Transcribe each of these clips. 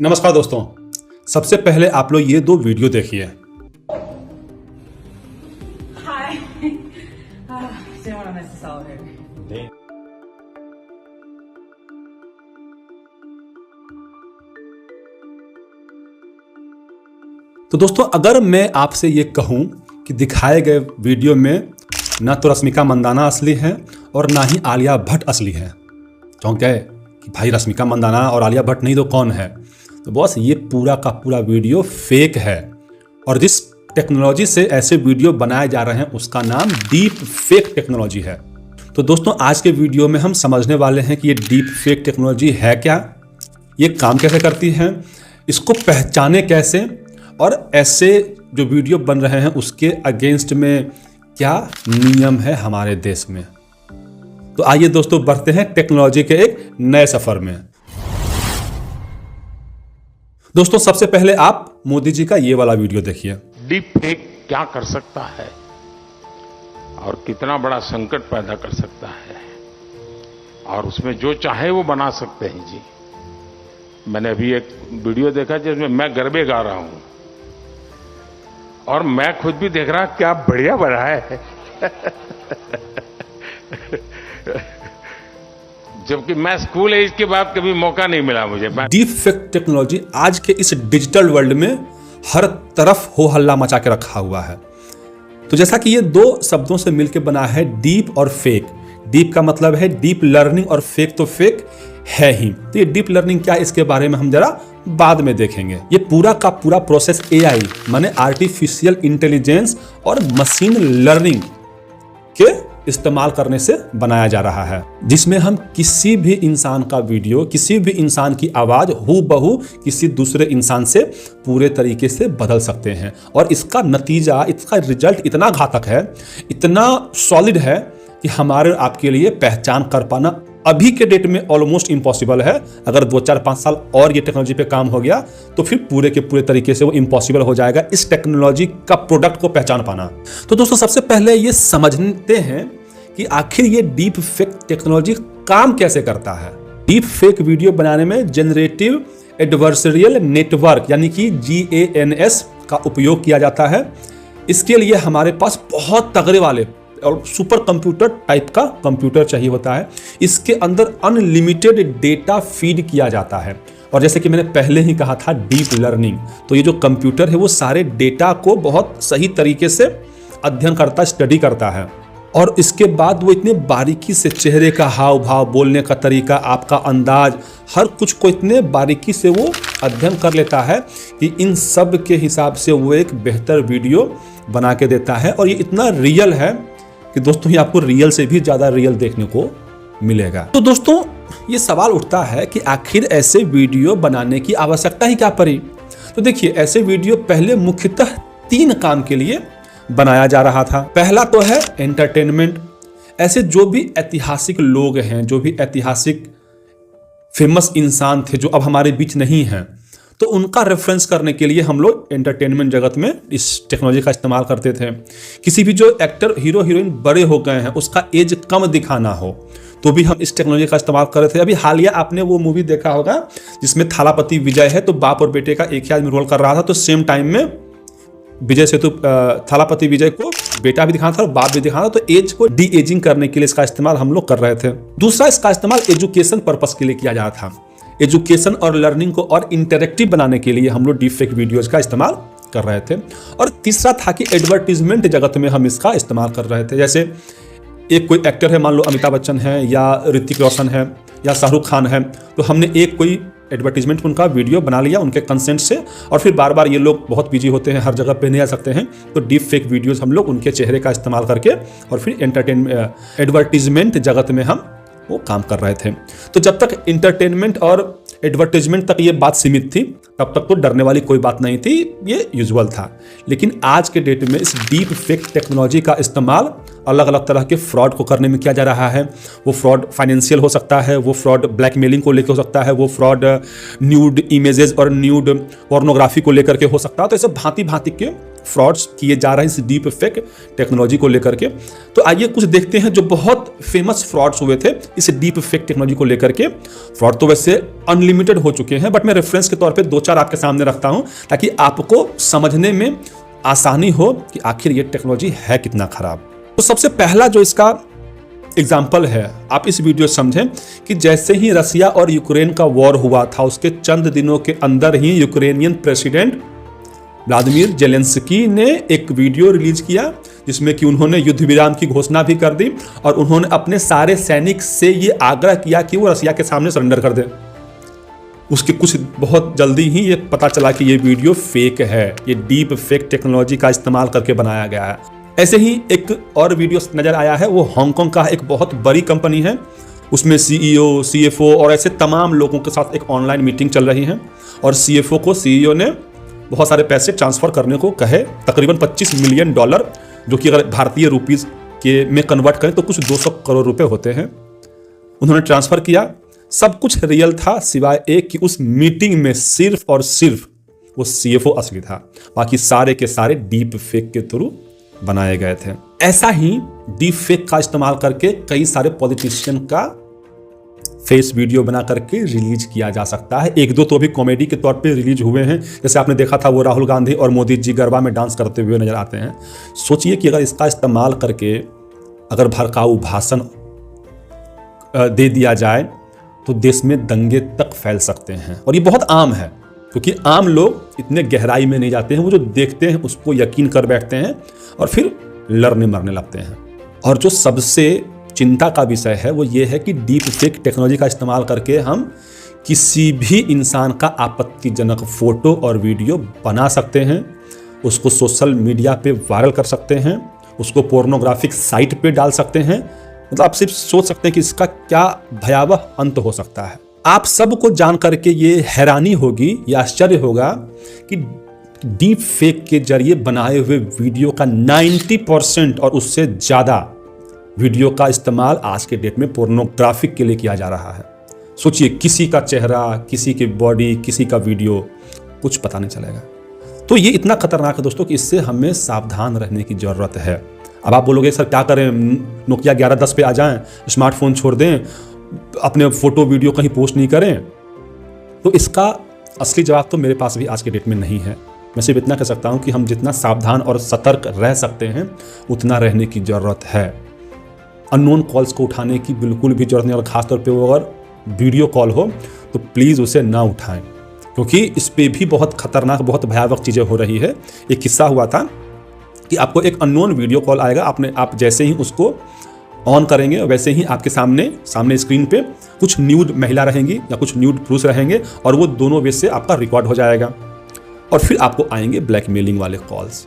नमस्कार दोस्तों, सबसे पहले आप लोग ये दो वीडियो देखिए। Hi. Didn't want to miss this elevator. तो दोस्तों, अगर मैं आपसे ये कहूं कि दिखाए गए वीडियो में ना तो रश्मिका मंदाना असली है और ना ही आलिया भट्ट असली है, चौंक गए कि भाई रश्मिका मंदाना और आलिया भट्ट नहीं तो कौन है? तो बॉस, ये पूरा का पूरा वीडियो फेक है और जिस टेक्नोलॉजी से ऐसे वीडियो बनाए जा रहे हैं उसका नाम डीप फेक टेक्नोलॉजी है। तो दोस्तों, आज के वीडियो में हम समझने वाले हैं कि ये डीप फेक टेक्नोलॉजी है क्या, ये काम कैसे करती है, इसको पहचाने कैसे, और ऐसे जो वीडियो बन रहे हैं उसके अगेंस्ट में क्या नियम है हमारे देश में। तो आइए दोस्तों, बढ़ते हैं टेक्नोलॉजी के एक नए सफर में। दोस्तों, सबसे पहले आप मोदी जी का ये वाला वीडियो देखिए। डीप फेक क्या कर सकता है और कितना बड़ा संकट पैदा कर सकता है, और उसमें जो चाहे वो बना सकते हैं जी। मैंने अभी एक वीडियो देखा जिसमें मैं गरबे गा रहा हूं और मैं खुद भी देख रहा क्या बढ़िया बना है जबकि मैं स्कूल एज के बाद कभी मौका नहीं मिला मुझे। डीप फेक टेक्नोलॉजी आज के इस डिजिटल वर्ल्ड में हर तरफ हो हल्ला मचा के रखा हुआ है। तो जैसा कि ये दो शब्दों से मिलकर बना है, डीप और फेक। डीप का मतलब है डीप लर्निंग और फेक तो फेक है ही। तो ये डीप लर्निंग क्या है, इसके बारे में हम जरा बाद में देखेंगे। ये पूरा का पूरा प्रोसेस एआई माने आर्टिफिशियल इंटेलिजेंस और मशीन लर्निंग के इस्तेमाल करने से बनाया जा रहा है, जिसमें हम किसी भी इंसान का वीडियो, किसी भी इंसान की आवाज हूबहू किसी दूसरे इंसान से पूरे तरीके से बदल सकते हैं। और इसका नतीजा, इसका रिजल्ट इतना घातक है, इतना सॉलिड है कि हमारे आपके लिए पहचान कर पाना अभी के डेट में ऑलमोस्ट इम्पॉसिबल है। अगर 2-4-5 साल और ये टेक्नोलॉजी पे काम हो गया तो फिर पूरे के पूरे तरीके से वो इम्पॉसिबल हो जाएगा इस टेक्नोलॉजी का प्रोडक्ट को पहचान पाना। तो दोस्तों, सबसे पहले ये समझते हैं कि आखिर ये डीप फेक टेक्नोलॉजी काम कैसे करता है। डीप फेक वीडियो बनाने में जनरेटिव एडवर्सरियल नेटवर्क यानी कि GANS का उपयोग किया जाता है। इसके लिए हमारे पास बहुत तगड़े वाले और सुपर कंप्यूटर टाइप का कंप्यूटर चाहिए होता है। इसके अंदर अनलिमिटेड डेटा फीड किया जाता है, और जैसे कि मैंने पहले ही कहा था, डीप लर्निंग। तो ये जो कंप्यूटर है वो सारे डेटा को बहुत सही तरीके से अध्ययन करता, स्टडी करता है, और इसके बाद वो इतने बारीकी से चेहरे का हाव भाव, बोलने का तरीका, आपका अंदाज, हर कुछ को इतने बारीकी से वो अध्ययन कर लेता है कि इन सब के हिसाब से वो एक बेहतर वीडियो बना के देता है। और ये इतना रियल है कि दोस्तों, ये आपको रियल से भी ज़्यादा रियल देखने को मिलेगा। तो दोस्तों, ये सवाल उठता है कि आखिर ऐसे वीडियो बनाने की आवश्यकता ही क्या पड़ी। तो देखिए, ऐसे वीडियो पहले मुख्यतः 3 काम के लिए बनाया जा रहा था। पहला तो है एंटरटेनमेंट। ऐसे जो भी ऐतिहासिक लोग हैं, जो भी ऐतिहासिक फेमस इंसान थे जो अब हमारे बीच नहीं हैं, तो उनका रेफरेंस करने के लिए हम लोग एंटरटेनमेंट जगत में इस टेक्नोलॉजी का इस्तेमाल करते थे। किसी भी जो एक्टर, हीरो हीरोइन बड़े हो गए हैं, उसका एज कम दिखाना हो तो भी हम इस टेक्नोलॉजी का इस्तेमाल कर रहे थे। अभी हालिया आपने वो मूवी देखा होगा जिसमें थालापति विजय है, तो बाप और बेटे का एक ही आदमी रोल कर रहा था। तो सेम टाइम में विजय सेतु, थालापति विजय को बेटा भी दिखाना था और बाप भी दिखाना था। तो एज को डी एजिंग करने के लिए इसका इस्तेमाल हम लोग कर रहे थे। दूसरा, इसका इस्तेमाल एजुकेशन पर्पस के लिए किया जा रहा था। एजुकेशन और लर्निंग को और इंटरेक्टिव बनाने के लिए हम लोग डीप फेक वीडियोज का इस्तेमाल कर रहे थे। और तीसरा था कि एडवर्टीजमेंट जगत में हम इसका इस्तेमाल कर रहे थे। जैसे एक कोई एक्टर है, मान लो अमिताभ बच्चन है या ऋतिक रोशन है या शाहरुख खान है, तो हमने एक कोई एडवर्टीजमेंट उनका वीडियो बना लिया उनके कंसेंट से, और फिर बार बार ये लोग बहुत बिजी होते हैं, हर जगह पे नहीं आ सकते हैं, तो डीप फेक वीडियोस हम लोग उनके चेहरे का इस्तेमाल करके और फिर एडवर्टीजमेंट जगत में हम वो काम कर रहे थे। तो जब तक इंटरटेनमेंट और एडवर्टीजमेंट तक ये बात सीमित थी, तब तक तो डरने वाली कोई बात नहीं थी, ये यूजुअल था। लेकिन आज के डेट में इस डीप फेक टेक्नोलॉजी का इस्तेमाल अलग अलग तरह के फ्रॉड को करने में किया जा रहा है। वो फ्रॉड फाइनेंशियल हो सकता है, वो फ्रॉड ब्लैकमेलिंग को लेकर हो सकता है, वो फ्रॉड न्यूड इमेजेस और न्यूड पोर्नोग्राफी को लेकर के हो सकता है। तो ऐसे भांति भांति के फ्रॉड्स किए जा रहे हैं इस डीप फेक टेक्नोलॉजी को लेकर के। तो आइए कुछ देखते हैं जो बहुत फेमस फ्रॉड्स हुए थे इस डीप फेक टेक्नोलॉजी को लेकर के। फ्रॉड तो वैसे अनलिमिटेड हो चुके हैं, बट मैं रेफरेंस के तौर पे 2-4 आपके सामने रखता हूं ताकि आपको समझने में आसानी हो कि आखिर ये टेक्नोलॉजी है कितना खराब। तो सबसे पहला जो इसका एग्जाम्पल है, आप इस वीडियो समझें कि जैसे ही रसिया और यूक्रेन का वॉर हुआ था उसके चंद दिनों के अंदर ही यूक्रेनियन प्रेसिडेंट व्लादिमीर जेलेंस्की ने एक वीडियो रिलीज किया जिसमें कि उन्होंने युद्ध विराम की घोषणा भी कर दी और उन्होंने अपने सारे सैनिक से ये आग्रह किया कि वो रसिया के सामने सरेंडर कर दें। उसके कुछ बहुत जल्दी ही ये पता चला कि ये वीडियो फेक है, ये डीप फेक टेक्नोलॉजी का इस्तेमाल करके बनाया गया है। ऐसे ही एक और वीडियो नजर आया है, वो हांगकांग का एक बहुत बड़ी कंपनी है, उसमें CEO, CFO और ऐसे तमाम लोगों के साथ एक ऑनलाइन मीटिंग चल रही है और CFO को CEO ने बहुत सारे पैसे ट्रांसफर करने को कहे, तकरीबन $25 मिलियन, जो कि अगर भारतीय रुपीस के में कन्वर्ट करें तो कुछ 200 करोड़ रुपए होते हैं। उन्होंने ट्रांसफर किया, सब कुछ रियल था सिवाय एक कि उस मीटिंग में सिर्फ और सिर्फ वो CFO असली था, बाकी सारे के सारे डीप फेक के थ्रू बनाए गए थे। ऐसा ही डीप फेक का इस्तेमाल करके कई सारे पॉलिटिशियन का फेस वीडियो बना करके रिलीज किया जा सकता है। 1-2 तो भी कॉमेडी के तौर पे रिलीज हुए हैं, जैसे आपने देखा था वो राहुल गांधी और मोदी जी गरबा में डांस करते हुए नजर आते हैं। सोचिए कि अगर इसका इस्तेमाल करके अगर भड़काऊ भाषण दे दिया जाए तो देश में दंगे तक फैल सकते हैं, और ये बहुत आम है क्योंकि आम लोग इतने गहराई में नहीं जाते हैं, वो जो देखते हैं उसको यकीन कर बैठते हैं और फिर लड़ने मरने लगते हैं। और जो सबसे चिंता का विषय है वो ये है कि डीप फेक टेक्नोलॉजी का इस्तेमाल करके हम किसी भी इंसान का आपत्तिजनक फोटो और वीडियो बना सकते हैं, उसको सोशल मीडिया पे वायरल कर सकते हैं, उसको पोर्नोग्राफिक साइट पे डाल सकते हैं। मतलब आप सिर्फ सोच सकते हैं कि इसका क्या भयावह अंत हो सकता है। आप सबको जान करके ये हैरानी होगी या आश्चर्य होगा कि डीप फेक के जरिए बनाए हुए वीडियो का 90% और उससे ज़्यादा वीडियो का इस्तेमाल आज के डेट में पोर्नोग्राफिक के लिए किया जा रहा है। सोचिए, किसी का चेहरा, किसी की बॉडी, किसी का वीडियो, कुछ पता नहीं चलेगा। तो ये इतना खतरनाक है दोस्तों कि इससे हमें सावधान रहने की ज़रूरत है। अब आप बोलोगे सर क्या करें, नोकिया 1110 पे आ जाएं, स्मार्टफोन छोड़ दें, अपने फोटो वीडियो कहीं पोस्ट नहीं करें? तो इसका असली जवाब तो मेरे पास भी आज के डेट में नहीं है। मैं सिर्फ इतना कह सकता हूं कि हम जितना सावधान और सतर्क रह सकते हैं उतना रहने की ज़रूरत है। अननोन कॉल्स को उठाने की बिल्कुल भी ज़रूरत नहीं, और ख़ासतौर पे वो अगर वीडियो कॉल हो तो प्लीज़ उसे ना उठाएं, क्योंकि इस पर भी बहुत खतरनाक, बहुत भयावह चीज़ें हो रही है। एक किस्सा हुआ था कि आपको एक अननोन वीडियो कॉल आएगा, आप जैसे ही उसको ऑन करेंगे वैसे ही आपके सामने स्क्रीन पे कुछ न्यूड महिला रहेंगी या कुछ न्यूड पुरुष रहेंगे और वो दोनों वे से आपका रिकॉर्ड हो जाएगा और फिर आपको आएंगे ब्लैकमेलिंग वाले कॉल्स।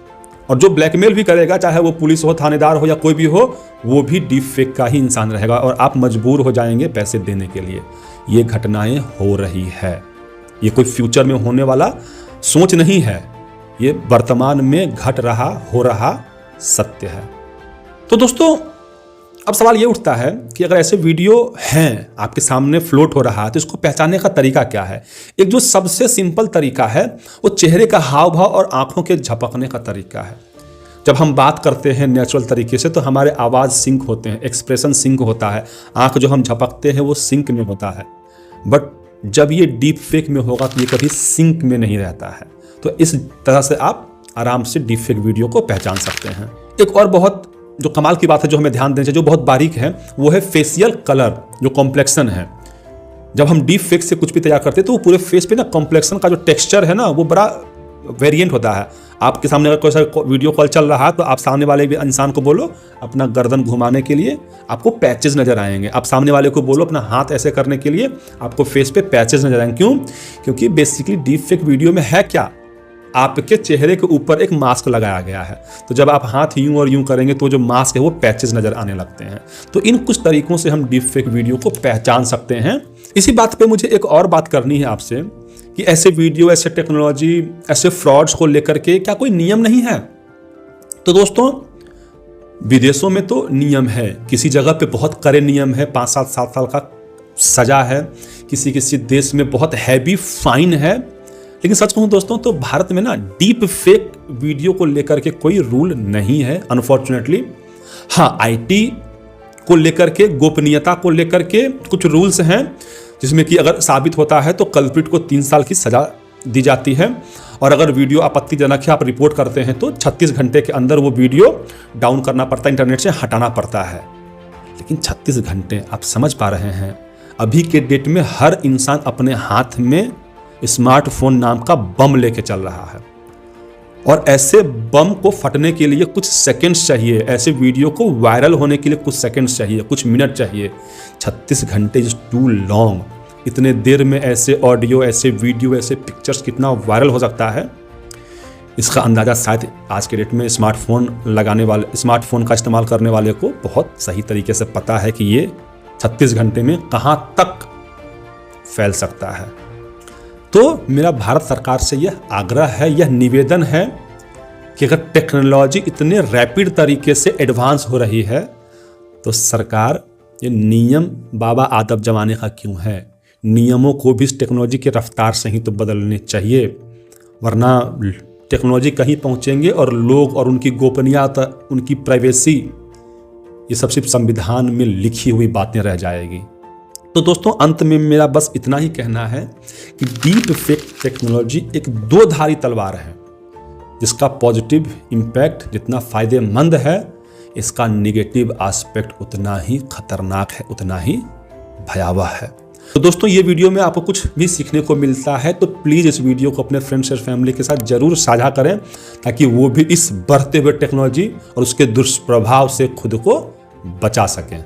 और जो ब्लैकमेल भी करेगा, चाहे वो पुलिस हो, थानेदार हो या कोई भी हो, वो भी डीप फेक का ही इंसान रहेगा और आप मजबूर हो जाएंगे पैसे देने के लिए। ये घटनाएं हो रही है, ये कोई फ्यूचर में होने वाला सोच नहीं है, ये वर्तमान में घट रहा, हो रहा सत्य है। तो दोस्तों, अब सवाल ये उठता है कि अगर ऐसे वीडियो हैं आपके सामने फ्लोट हो रहा है तो इसको पहचानने का तरीका क्या है? एक जो सबसे सिंपल तरीका है वो चेहरे का हाव भाव और आंखों के झपकने का तरीका है। जब हम बात करते हैं नेचुरल तरीके से तो हमारे आवाज़ सिंक होते हैं, एक्सप्रेशन सिंक होता है, आंख जो हम झपकते हैं वो सिंक में होता है। बट जब ये डीप फेक में होगा तो ये कभी सिंक में नहीं रहता है। तो इस तरह से आप आराम से डीप फेक वीडियो को पहचान सकते हैं। एक और बहुत जो कमाल की बात है जो हमें ध्यान देना चाहिए, जो बहुत बारीक है, वो है फेशियल कलर, जो कॉम्प्लेक्शन है। जब हम डीप फेक से कुछ भी तैयार करते हैं तो वो पूरे फेस पे ना कॉम्प्लेक्शन का जो टेक्सचर है ना वो बड़ा वेरिएंट होता है। आपके सामने अगर कोई सा वीडियो कॉल चल रहा है तो आप सामने वाले भी इंसान को बोलो अपना गर्दन घुमाने के लिए, आपको पैचेस नजर आएंगे। आप सामने वाले को बोलो अपना हाथ ऐसे करने के लिए, आपको फेस पे पैचेस नजर आएंगे। क्यों? क्योंकि बेसिकली डीप फेक वीडियो में है क्या, आपके चेहरे के ऊपर एक मास्क लगाया गया है। तो जब आप हाथ यूं और यूं करेंगे तो जो मास्क है वो पैचेस नजर आने लगते हैं। तो इन कुछ तरीकों से हम डीप फेक वीडियो को पहचान सकते हैं। इसी बात पे मुझे एक और बात करनी है आपसे कि ऐसे वीडियो, ऐसे टेक्नोलॉजी, ऐसे फ्रॉड्स को लेकर के क्या कोई नियम नहीं है? तो दोस्तों, विदेशों में तो नियम है, किसी जगह पे बहुत कड़े नियम है, 5 साल 7 साल का सजा है, किसी किसी देश में बहुत हैवी फाइन है। लेकिन सच कहूँ दोस्तों तो भारत में ना डीप फेक वीडियो को लेकर के कोई रूल नहीं है अनफॉर्चुनेटली। हाँ, आईटी को लेकर के, गोपनीयता को लेकर के कुछ रूल्स हैं, जिसमें कि अगर साबित होता है तो कल्प्रिट को 3 साल की सजा दी जाती है, और अगर वीडियो आपत्तिजनक है, आप रिपोर्ट करते हैं तो 36 घंटे के अंदर वो वीडियो डाउन करना पड़ता है, इंटरनेट से हटाना पड़ता है। लेकिन 36 घंटे, आप समझ पा रहे हैं, अभी के डेट में हर इंसान अपने हाथ में स्मार्टफोन नाम का बम लेके चल रहा है, और ऐसे बम को फटने के लिए कुछ सेकंड्स चाहिए, ऐसे वीडियो को वायरल होने के लिए कुछ सेकंड्स चाहिए, कुछ मिनट चाहिए। 36 घंटे इज टू लॉन्ग। इतने देर में ऐसे ऑडियो, ऐसे वीडियो, ऐसे पिक्चर्स कितना वायरल हो सकता है, इसका अंदाज़ा शायद आज के डेट में स्मार्टफोन का इस्तेमाल करने वाले को बहुत सही तरीके से पता है कि ये 36 घंटे में कहाँ तक फैल सकता है। तो मेरा भारत सरकार से यह आग्रह है, यह निवेदन है कि अगर टेक्नोलॉजी इतने रैपिड तरीके से एडवांस हो रही है तो सरकार ये नियम बाबा आदम जमाने का क्यों है, नियमों को भी इस टेक्नोलॉजी की रफ्तार से ही तो बदलने चाहिए, वरना टेक्नोलॉजी कहीं पहुंचेंगे और लोग और उनकी गोपनीयता, उनकी प्राइवेसी, ये सब सिर्फ संविधान में लिखी हुई बातें रह जाएगी। तो दोस्तों अंत में मेरा बस इतना ही कहना है कि डीप फेक टेक्नोलॉजी एक दो-धारी तलवार है, जिसका पॉजिटिव इम्पैक्ट जितना फायदेमंद है, इसका निगेटिव एस्पेक्ट उतना ही खतरनाक है, उतना ही भयावह है। तो दोस्तों ये वीडियो में आपको कुछ भी सीखने को मिलता है तो प्लीज़ इस वीडियो को अपने फ्रेंड्स और फैमिली के साथ जरूर साझा करें, ताकि वो भी इस बढ़ते हुए टेक्नोलॉजी और उसके दुष्प्रभाव से खुद को बचा सकें।